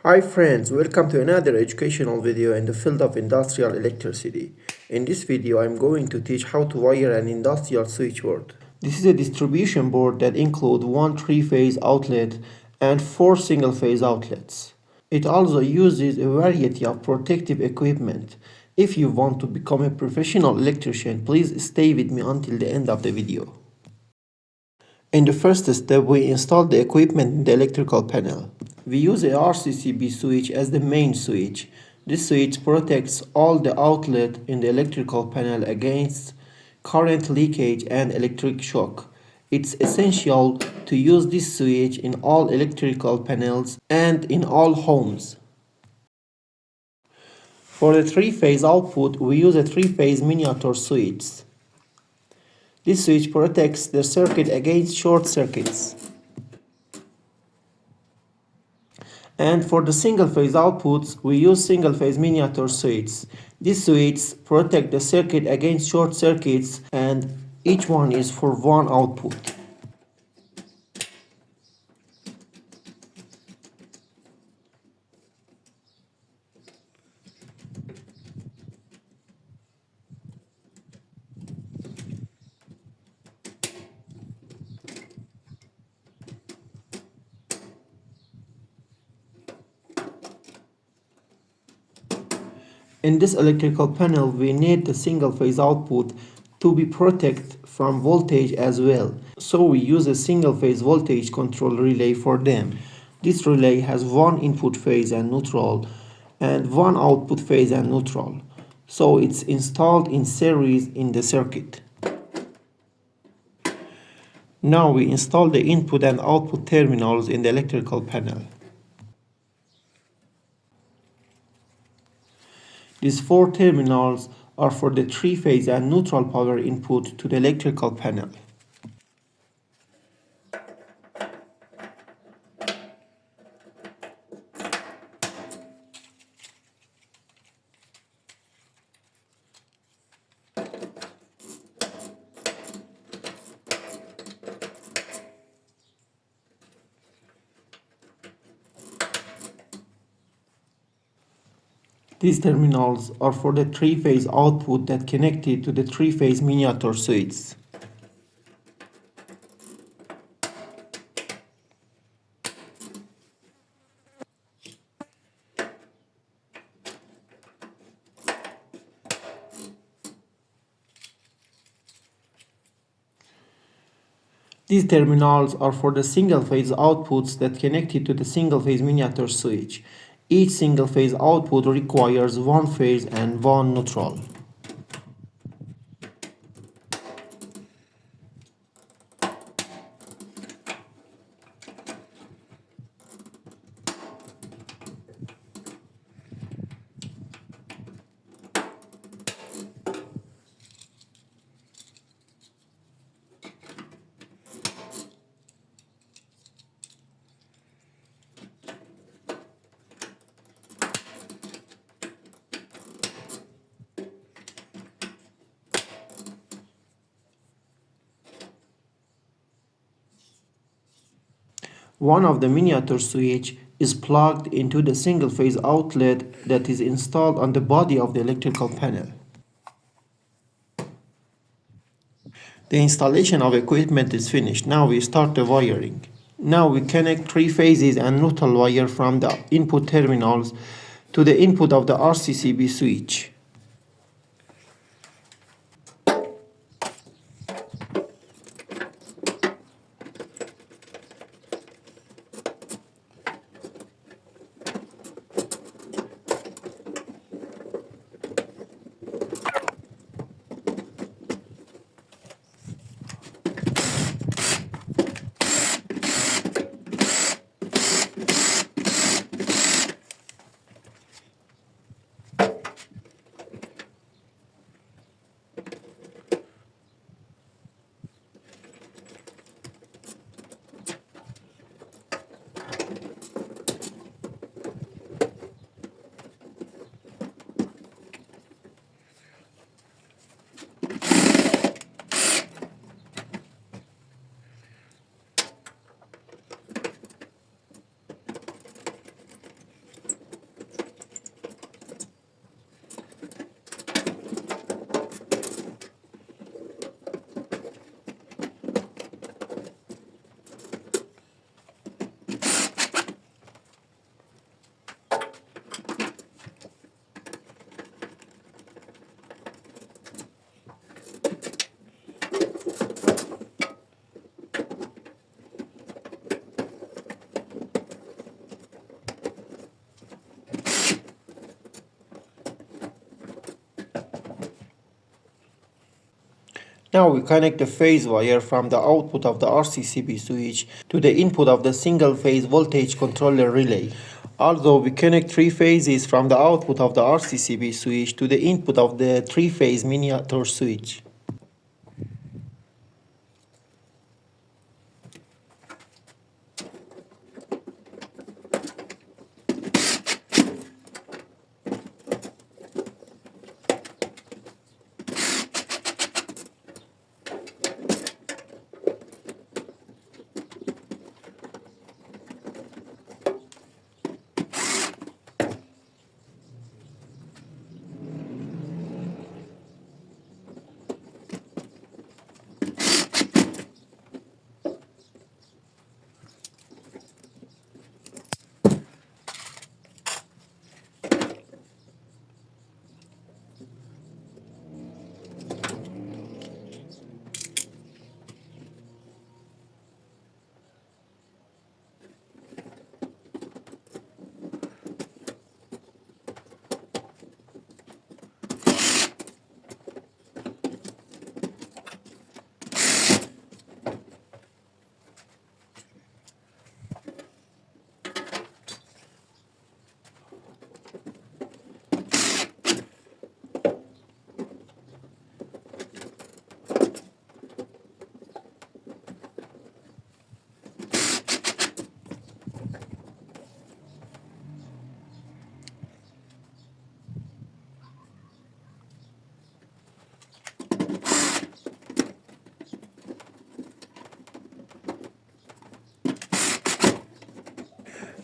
Hi friends, welcome to another educational video in the field of industrial electricity. In this video I'm going to teach how to wire an industrial switchboard. This is a distribution board that includes one three-phase outlet and four single-phase outlets. It also uses a variety of protective equipment. If you want to become a professional electrician, please stay with me until the end of the video. In the first step, we install the equipment in the electrical panel. We use a RCCB switch as the main switch. This switch protects all the outlets in the electrical panel against current leakage and electric shock. It's essential to use this switch in all electrical panels and in all homes. For the three-phase output, we use a three-phase miniature switch. This switch protects the circuit against short circuits. And for the single-phase outputs, we use single-phase miniature switches. These switches protect the circuit against short circuits, and each one is for one output. In this electrical panel, we need the single-phase output to be protected from voltage as well. So we use a single-phase voltage control relay for them. This relay has one input phase and neutral and one output phase and neutral. So it's installed in series in the circuit. Now we install the input and output terminals in the electrical panel. These four terminals are for the three-phase and neutral power input to the electrical panel. These terminals are for the three-phase output that connected to the three-phase miniature switches. These terminals are for the single-phase outputs that connected to the single-phase miniature switch. Each single-phase output requires one phase and one neutral. One of the miniature switch is plugged into the single-phase outlet that is installed on the body of the electrical panel. The installation of equipment is finished. Now we start the wiring. Now we connect three phases and neutral wire from the input terminals to the input of the RCCB switch. Now we connect the phase wire from the output of the RCCB switch to the input of the single phase voltage controller relay. Although we connect three phases from the output of the RCCB switch to the input of the three-phase miniature switch.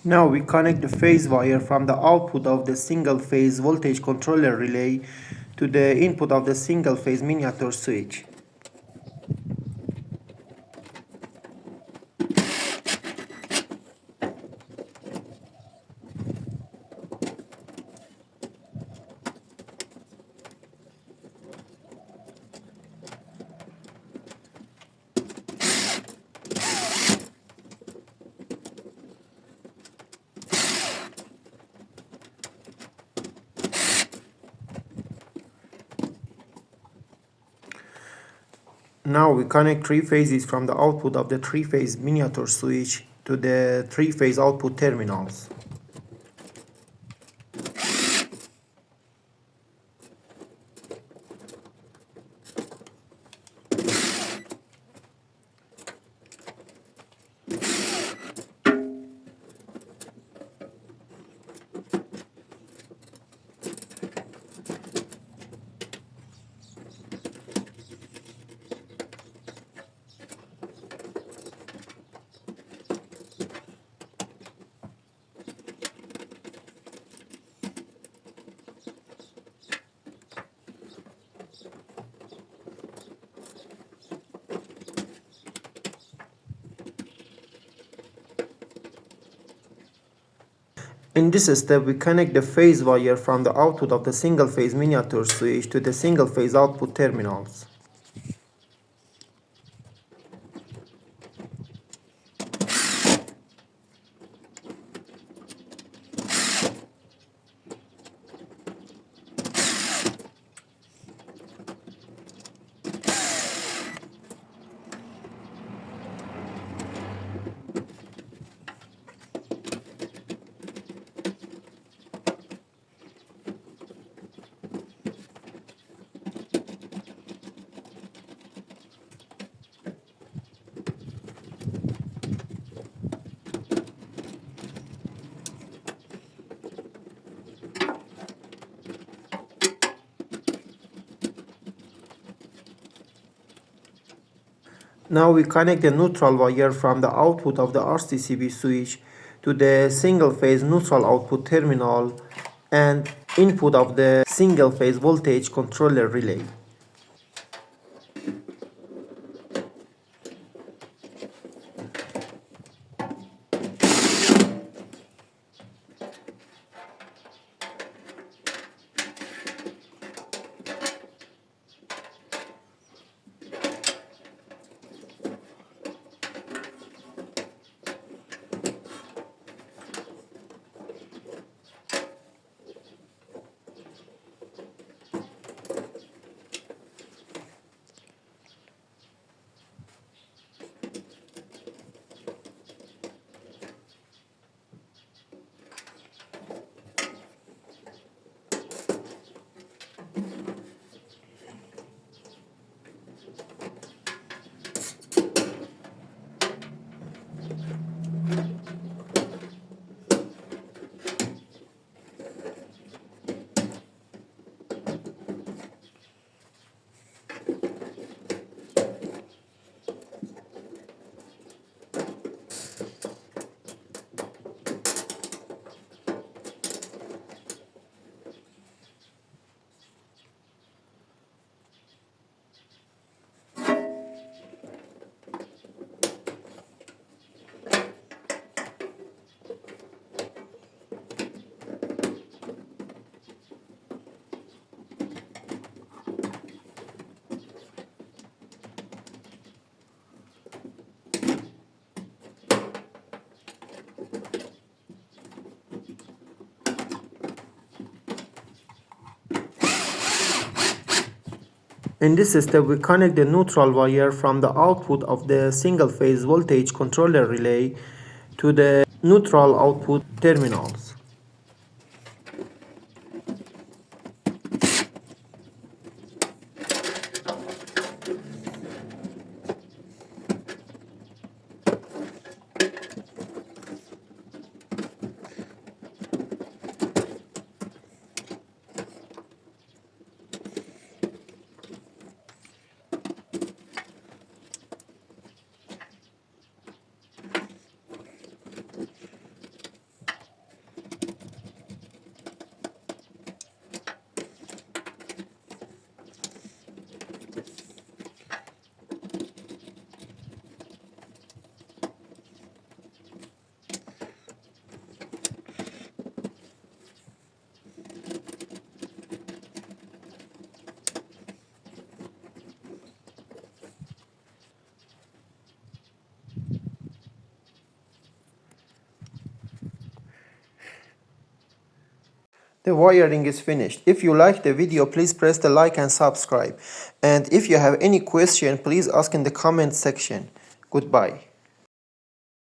Now we connect the phase wire from the output of the single phase voltage controller relay to the input of the single phase miniature switch. Now we connect three phases from the output of the three-phase miniature switch to the three-phase output terminals. In this step, we connect the phase wire from the output of the single-phase miniature switch to the single-phase output terminals. Now we connect the neutral wire from the output of the RCCB switch to the single-phase neutral output terminal and input of the single-phase voltage controller relay. In this step, we connect the neutral wire from the output of the single-phase voltage controller relay to the neutral output terminals. The wiring is finished. If you like the video, please press the like and subscribe. And if you have any question, please ask in the comment section. Goodbye.